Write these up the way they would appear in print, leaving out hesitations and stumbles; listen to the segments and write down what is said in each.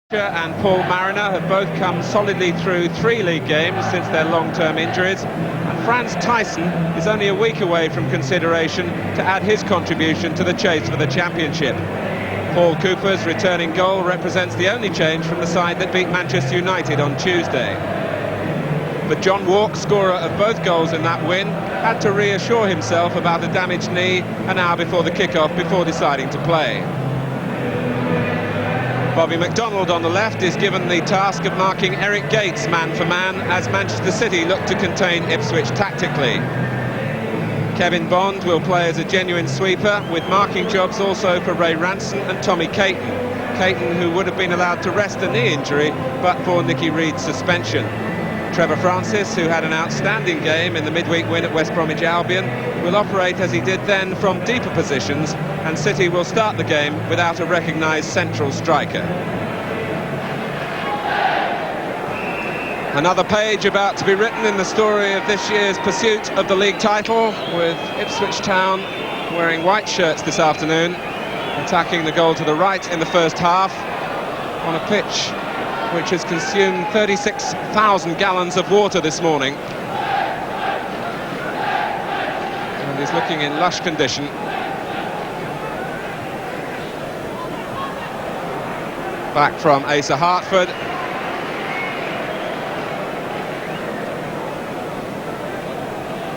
And Paul Mariner have both come solidly through 3 league games since their long-term injuries, and Franz Tyson is only a week away from consideration to add his contribution to the chase for the championship. Paul Cooper's returning goal represents the only change from the side that beat Manchester United on Tuesday. But John Walk, scorer of both goals in that win, had to reassure himself about a damaged knee an hour before the kick-off before deciding to play. Bobby McDonald on the left is given the task of marking Eric Gates man for man as Manchester City look to contain Ipswich tactically. Kevin Bond will play as a genuine sweeper, with marking jobs also for Ray Ranson and Tommy Caton. Caton, who would have been allowed to rest a knee injury but for Nicky Reed's suspension. Trevor Francis, who had an outstanding game in the midweek win at West Bromwich Albion, will operate as he did then from deeper positions, and City will start the game without a recognised central striker. Another page about to be written in the story of this year's pursuit of the league title, with Ipswich Town wearing white shirts this afternoon, attacking the goal to the right in the first half on a pitch which has consumed 36,000 gallons of water this morning and is looking in lush condition. Back from Asa Hartford.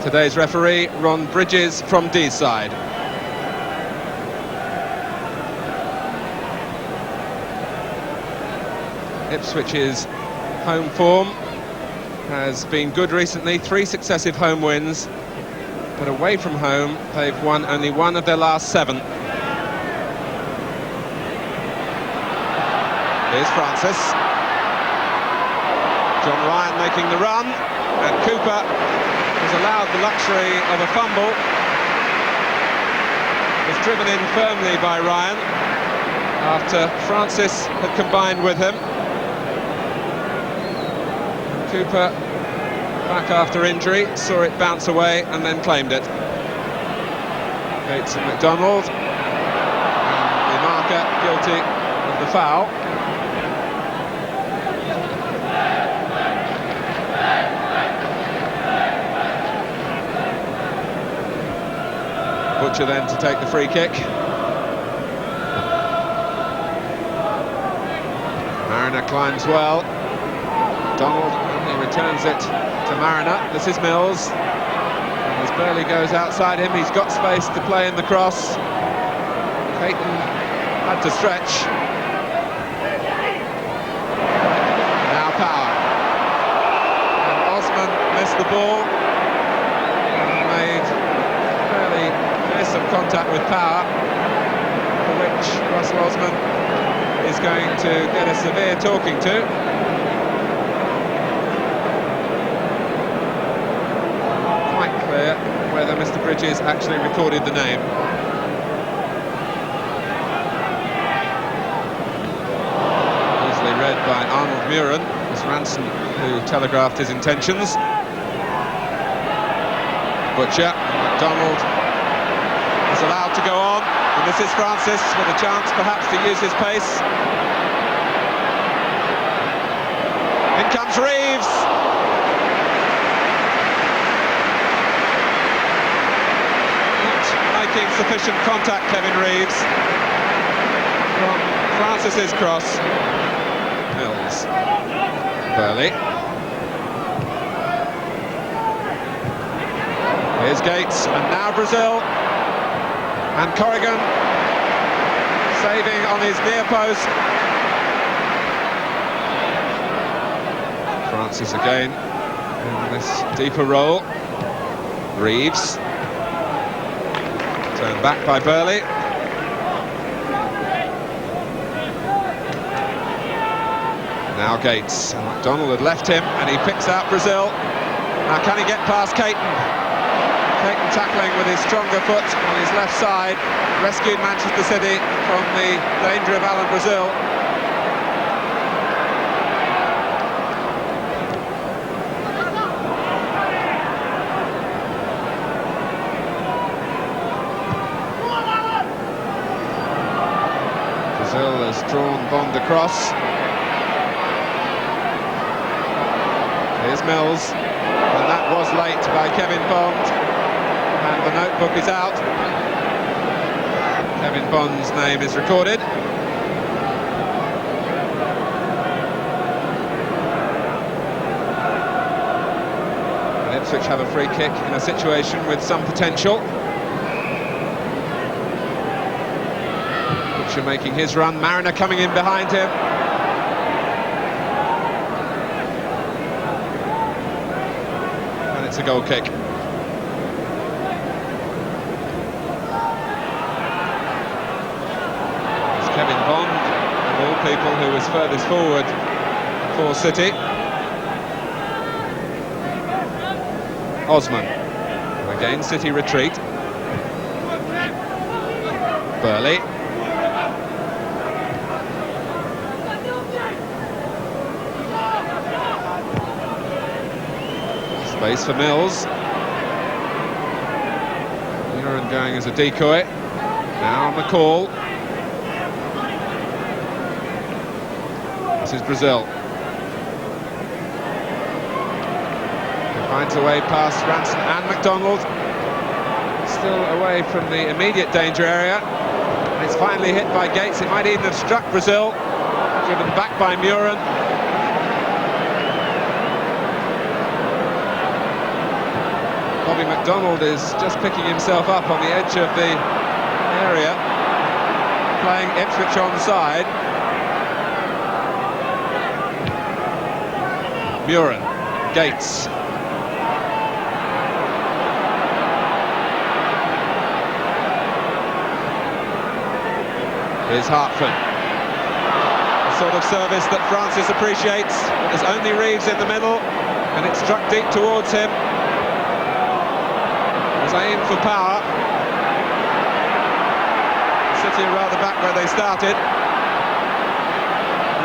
Today's referee, Ron Bridges from Deeside. Ipswich's home form has been good recently, 3 successive home wins, but away from home they've won only 1 of their last 7. Here's Francis. John Ryan making the run, and Cooper has allowed the luxury of a fumble. Was driven in firmly by Ryan after Francis had combined with him. Cooper, back after injury, saw it bounce away and then claimed it. Gates and McDonald, and the marker guilty of the foul. Butcher then to take the free kick. Mariner climbs well. Donald only returns it to Mariner. This is Mills. And as Burley goes outside him, he's got space to play in the cross. Caton had to stretch. Now Power. And Osman missed the ball. And made fairly fearsome contact with Power, for which Russell Osman is going to get a severe talking to. Whether Mr. Bridges actually recorded the name. Easily read by Arnold Muren. It was Ranson who telegraphed his intentions. Butcher, McDonald is allowed to go on, and this is Francis with a chance perhaps to use his pace. In comes Reeves. Making sufficient contact, Kevin Reeves, from Francis's cross. Mills. Burley. Here's Gates, and now Brazil. And Corrigan saving on his near post. Francis again in this deeper role. Reeves. Turned back by Burley. Now Gates. And McDonald had left him, and he picks out Brazil. Now can he get past Caton? Caton tackling with his stronger foot on his left side. Rescued Manchester City from the danger of Alan Brazil. Brazil has drawn Bond across. Here's Mills, and that was late by Kevin Bond, and the notebook is out. Kevin Bond's name is recorded. And Ipswich have a free kick in a situation with some potential. Butcher making his run, Mariner coming in behind him. And it's a goal kick. Kevin Bond, of all people, who was furthest forward for City. Osman. Again, City retreat. Burley. Space for Mills. Muren going as a decoy. Now McCall. This is Brazil. He finds a way past Ranson and McDonald. Still away from the immediate danger area. And it's finally hit by Gates. It might even have struck Brazil. Driven back by Muren. Bobby McDonald is just picking himself up on the edge of the area. Playing Ipswich onside. Muren, Gates. Here's Hartford. The sort of service that Francis appreciates. There's only Reeves in the middle, and it struck deep towards him. There's aim for power. City are rather back where they started.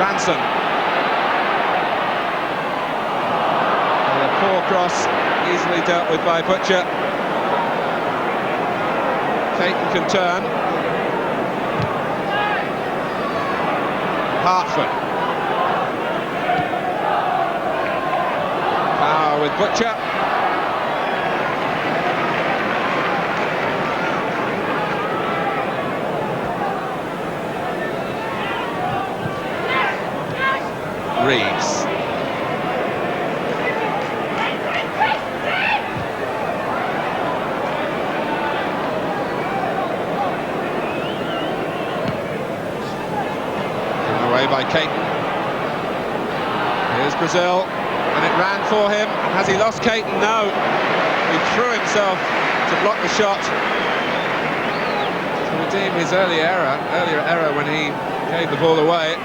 Ranson. Poor cross, easily dealt with by Butcher. Caton can turn. Hartford. Power with Butcher. Reeves. By Caton. Here's Brazil, and it ran for him. Has he lost Caton? No. He threw himself to block the shot to redeem his earlier error when he gave the ball away.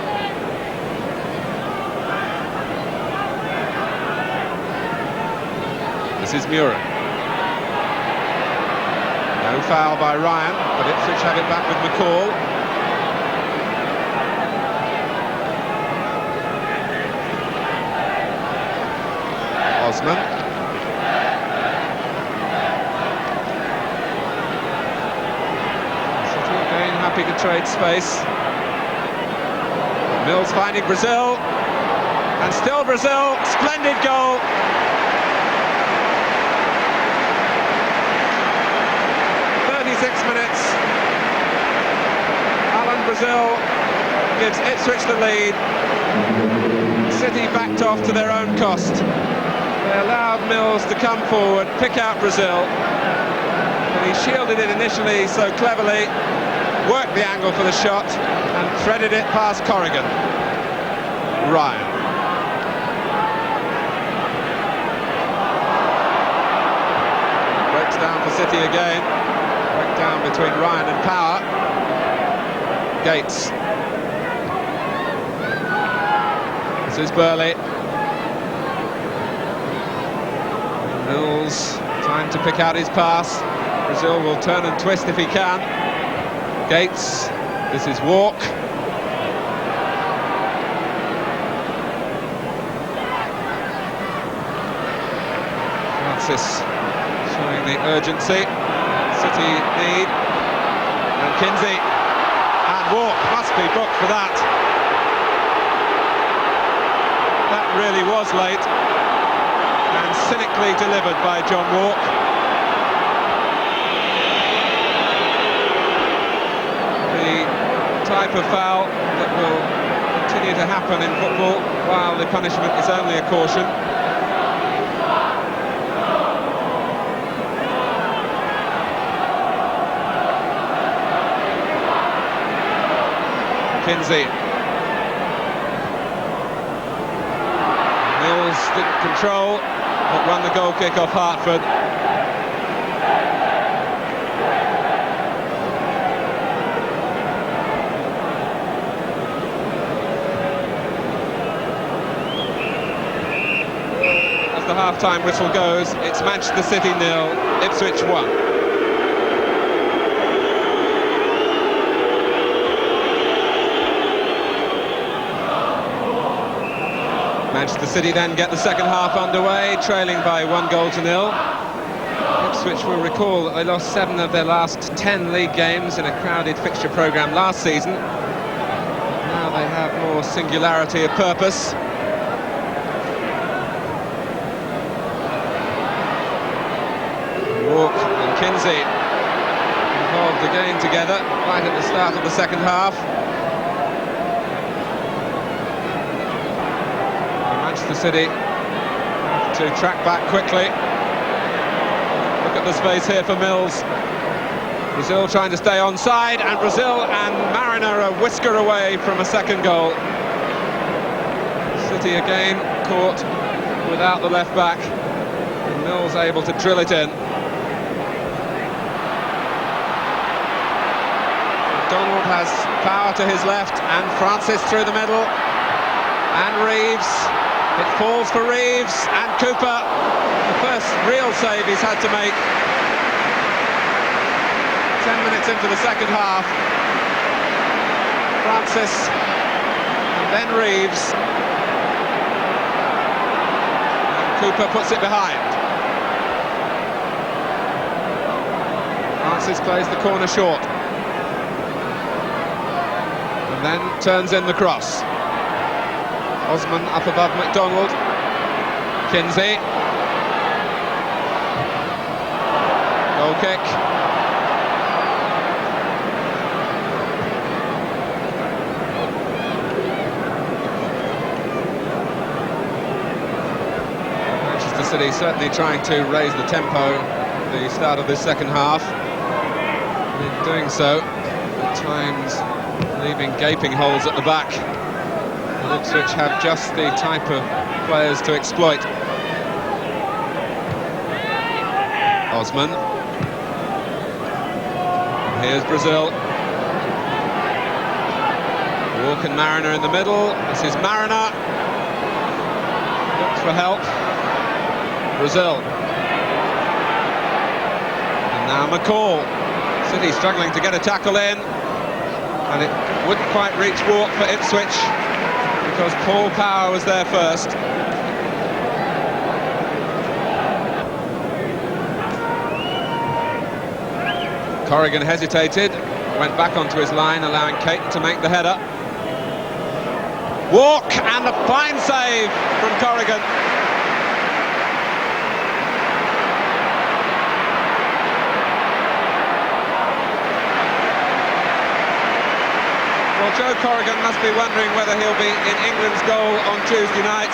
This is Muren. No foul by Ryan, but Ipswich have it back with McCall. Osman. City again happy to trade space. Mills finding Brazil, and still Brazil. Splendid goal. Minutes. Alan Brazil gives Ipswich the lead. City backed off to their own cost. They allowed Mills to come forward, pick out Brazil, but he shielded it initially so cleverly, worked the angle for the shot and threaded it past Corrigan. Ryan. Breaks down for City again. Down between Ryan and Power. Gates. This is Burley. Mills trying to pick out his pass. Brazil will turn and twist if he can. Gates. This is Walk. Francis showing the urgency City need, and Kinsey, and Walk must be booked for that. That really was late. and cynically delivered by John Walk. The type of foul that will continue to happen in football while the punishment is only a caution. Kinsey. Mills didn't control, but won the goal kick off Hartford. As the half-time whistle goes, it's Manchester City 0, Ipswich 1. Manchester City then get the second half underway, trailing by 1-0. Ipswich will recall that they lost 7 of their last 10 league games in a crowded fixture programme last season. Now they have more singularity of purpose. Walk and Kinsey involved again together right at the start of the second half. Manchester City have to track back quickly. Look at the space here for Mills. Brazil trying to stay onside, and Brazil and Mariner a whisker away from a second goal. City again caught without the left back, and Mills able to drill it in. Donald has power to his left, and Francis through the middle, and Reeves. It falls for Reeves, and Cooper, the first real save he's had to make. 10 minutes into the second half. Francis, and then Reeves. And Cooper puts it behind. Francis plays the corner short. And then turns in the cross. Osman up above McDonald. Kinsey. Goal kick. Manchester City certainly trying to raise the tempo at the start of this second half. And in doing so, at times leaving gaping holes at the back. Ipswich have just the type of players to exploit. Osman. And here's Brazil. Walk and Mariner in the middle. This is Mariner. Looks for help. Brazil. And now McCall. City struggling to get a tackle in. And it wouldn't quite reach Walk for Ipswich, because Paul Power was there first. Corrigan hesitated, went back onto his line, allowing Caton to make the header. Walk, and a fine save from Corrigan. Well, Joe Corrigan must be wondering whether he'll be in England's goal on Tuesday night.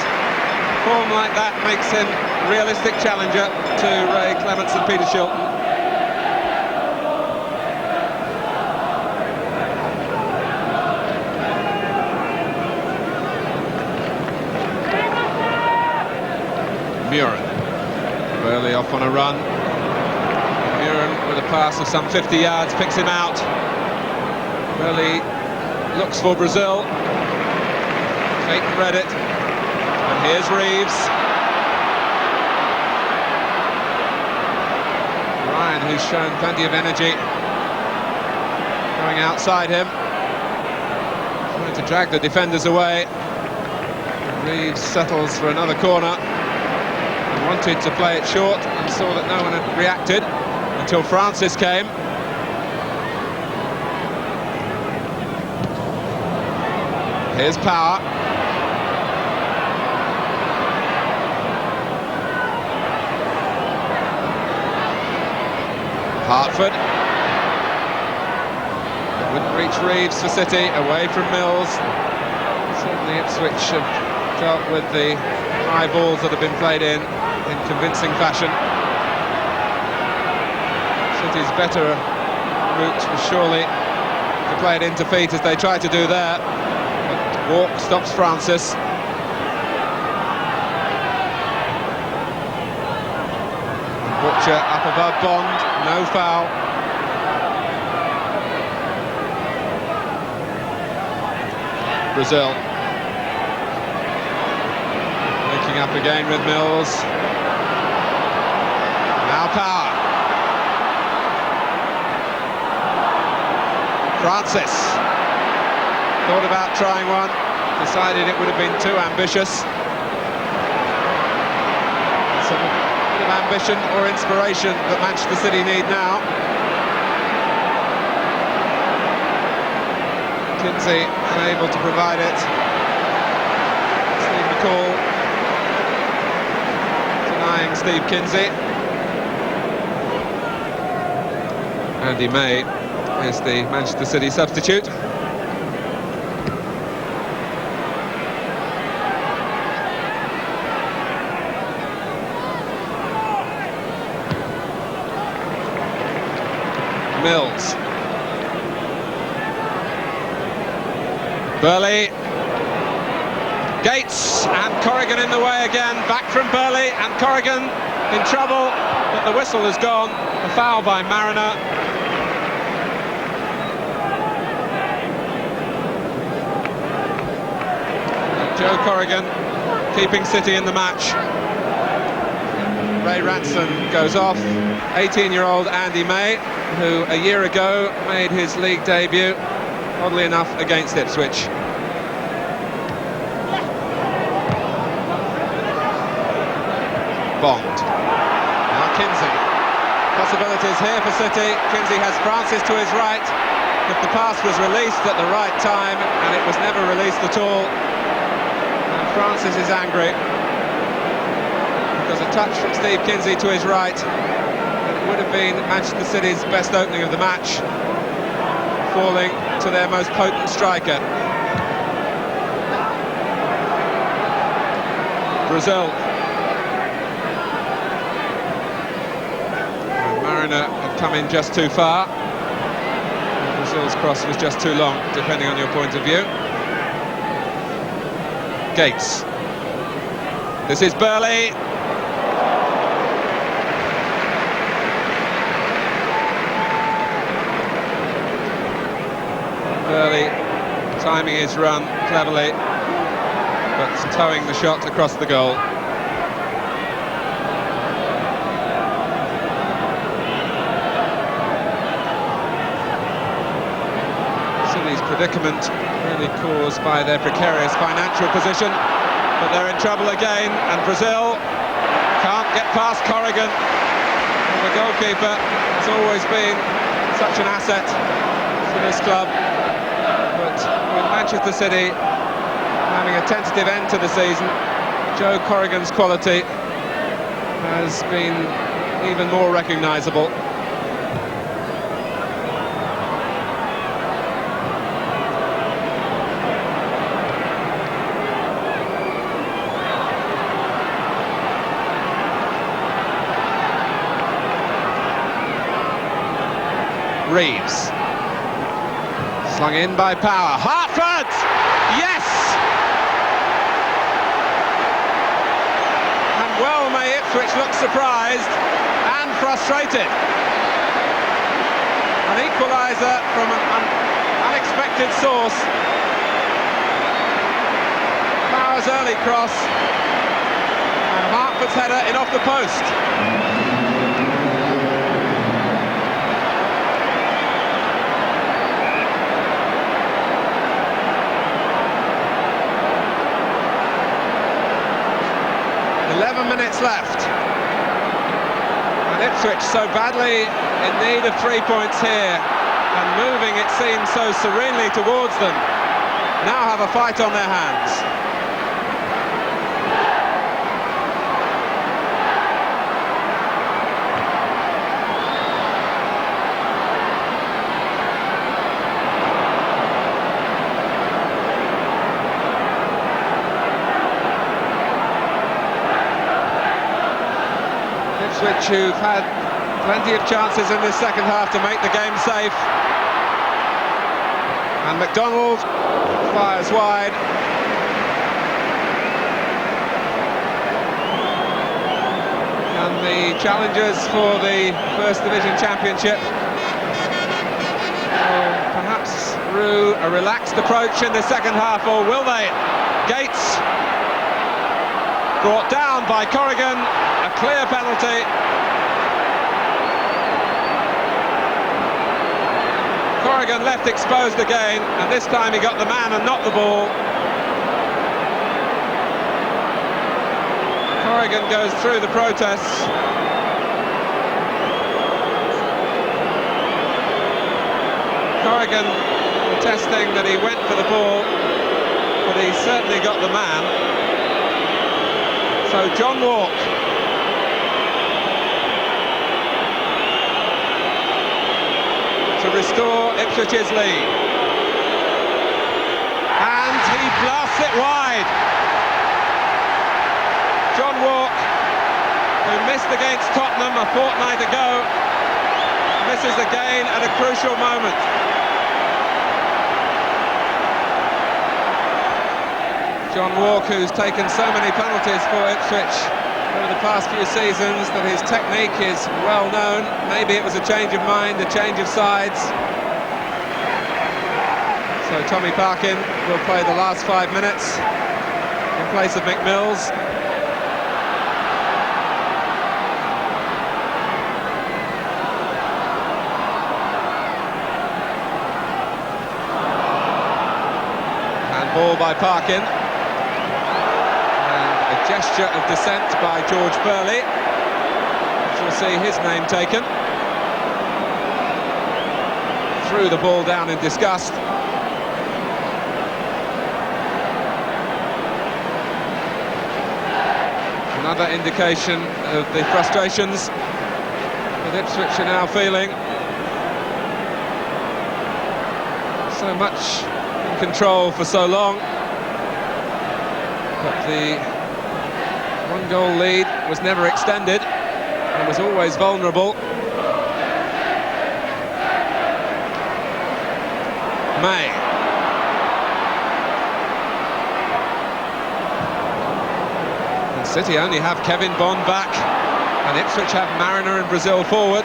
Form like that makes him a realistic challenger to Ray Clements and Peter Shilton. Muren. Burley off on a run. Muren with a pass of some 50 yards picks him out. Burley looks for Brazil. Caton read it. And here's Reeves. Ryan, who's shown plenty of energy, going outside him, trying to drag the defenders away. Reeves settles for another corner. He wanted to play it short and saw that no one had reacted until Francis came. Here's Power. Hartford. Wouldn't reach Reeves for City, away from Mills. Certainly Ipswich have dealt with the high balls that have been played in convincing fashion. City's better route was surely to play it into feet, as they try to do there. But Walk stops Francis. Butcher up above Bond, no foul. Brazil. Linking up again with Mills. Now Power. Francis. Thought about trying one, decided it would have been too ambitious. Some bit of ambition or inspiration that Manchester City need now. Kinsey unable to provide it. Steve McCall denying Steve Kinsey. Andy May is the Manchester City substitute. Mills. Burley. Gates and Corrigan in the way again. Back from Burley and Corrigan in trouble, but the whistle has gone. A foul by Mariner. Joe Corrigan keeping City in the match. Ray Ranson goes off. 18-year-old Andy May, who a year ago made his league debut, oddly enough, against Ipswich. Bond. Now Kinsey. Possibilities here for City. Kinsey has Francis to his right. If the pass was released at the right time, and it was never released at all. And Francis is angry, because a touch from Steve Kinsey to his right, and it would have been Manchester City's best opening of the match, falling to their most potent striker. Brazil. Mariner had come in just too far. Brazil's cross was just too long, depending on your point of view. Gates. This is Burley. Burley timing his run cleverly, but towing the shot across the goal. City's predicament really caused by their precarious financial position, but they're in trouble again, and Brazil can't get past Corrigan. And the goalkeeper has always been such an asset for this club. But with Manchester City having a tentative end to the season, Joe Corrigan's quality has been even more recognisable. Reeves. Slung in by Power. Hartford! Yes! And well may Ipswich look surprised and frustrated. An equaliser from an unexpected source. Power's early cross. And Hartford's header in off the post. Minutes left, and Ipswich so badly in need of 3 points here, and moving, it seems, so serenely towards them, now have a fight on their hands. Ipswich, who've had plenty of chances in this second half to make the game safe. And McDonald fires wide. And the challengers for the First Division Championship will perhaps rue a relaxed approach in the second half, or will they? Gates brought down by Corrigan, a clear penalty. Corrigan left exposed again, and this time he got the man and not the ball. Corrigan goes through the protests. Corrigan protesting that he went for the ball, but he certainly got the man. So John Walk to restore Ipswich's lead. And he blasts it wide. John Walk, who missed against Tottenham a fortnight ago, misses again at a crucial moment. John Walk, who's taken so many penalties for Ipswich over the past few seasons that his technique is well known. Maybe it was a change of mind, a change of sides. So Tommy Parkin will play the last 5 minutes in place of Mick Mills. Handball by Parkin. Gesture of dissent by George Burley, which will see his name taken. Threw the ball down in disgust. Another indication of the frustrations that Ipswich are now feeling. So much in control for so long, but the one-goal lead was never extended and was always vulnerable. May. And City only have Kevin Bond back, and Ipswich have Mariner and Brazil forward.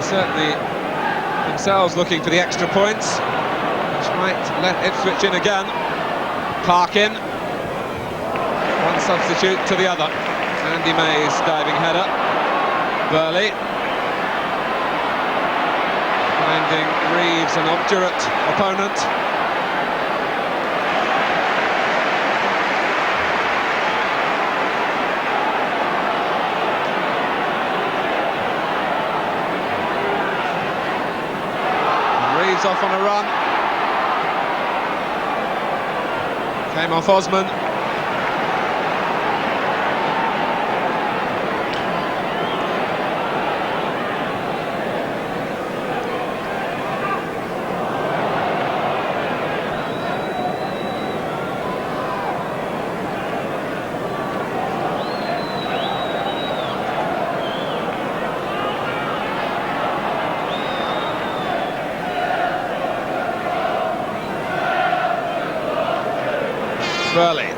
Certainly themselves looking for the extra points, which might let Ipswich in again. Parkin, one substitute to the other. Andy May's diving header. Burley finding Reeves an obdurate opponent. Off on a run. Came off Osman. Burley.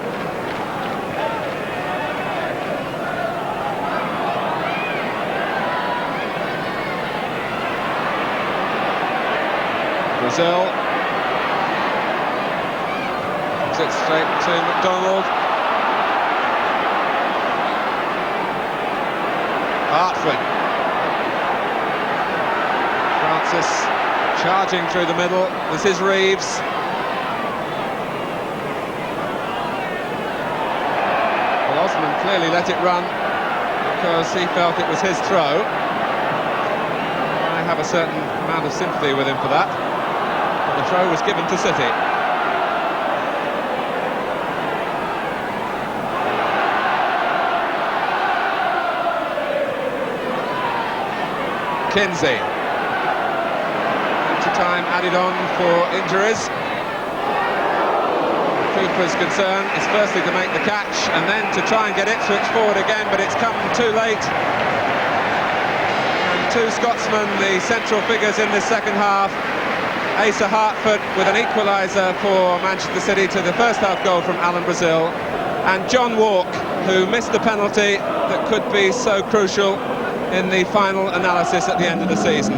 Brazil. Sits straight to McDonald. Hartford. Francis charging through the middle. This is Reeves. Osman clearly let it run because he felt it was his throw. I have a certain amount of sympathy with him for that. But the throw was given to City. Kinsey. And to extra time added on for injuries. Cooper's concern is firstly to make the catch and then to try and get Ipswich forward again, but it's come too late. And two Scotsmen, the central figures in this second half. Asa Hartford with an equaliser for Manchester City to the first half goal from Alan Brazil, and John Walk, who missed the penalty that could be so crucial in the final analysis at the end of the season.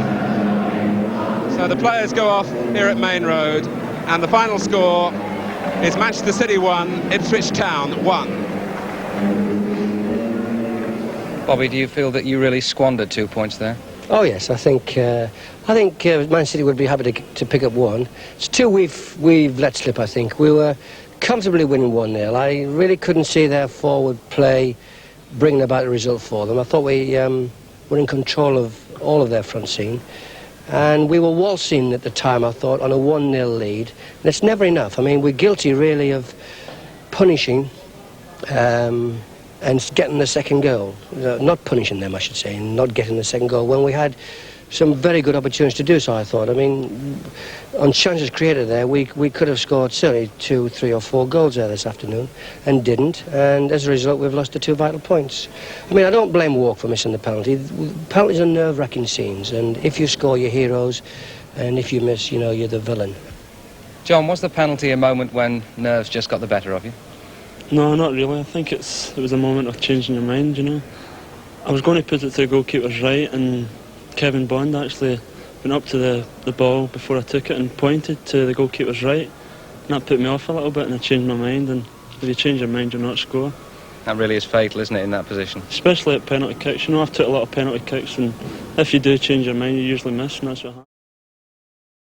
So the players go off here at Main Road, and the final score is Manchester City 1, Ipswich Town 1. Bobby, do you feel that you really squandered 2 points there? Oh yes, I think Man City would be happy to pick up one. It's two we've let slip. I think we were comfortably winning 1-0. I really couldn't see their forward play bringing about a result for them. I thought we were in control of all of their front scene, and we were waltzing at the time, I thought, on a 1-0 lead. And it's never enough. I mean, we're guilty really of punishing and getting the second goal. Not punishing them, I should say, and not getting the second goal when we had some very good opportunities to do so, I thought. I mean, on chances created there, we could have scored certainly 2, 3 or 4 goals there this afternoon, and didn't, and as a result we've lost the 2 vital points. I mean, I don't blame Walk for missing the penalty. Penalties are nerve-wracking scenes, and if you score, you're heroes, and if you miss, you know, you're the villain. John, was the penalty a moment when nerves just got the better of you? No, not really. I think it was a moment of changing your mind, you know. I was going to put it to the goalkeeper's right, and Kevin Bond actually went up to the ball before I took it and pointed to the goalkeeper's right. And that put me off a little bit, and I changed my mind, and if you change your mind, you'll not score. That really is fatal, isn't it, in that position? Especially at penalty kicks. You know, I've took a lot of penalty kicks, and if you do change your mind, you usually miss, and that's what happened.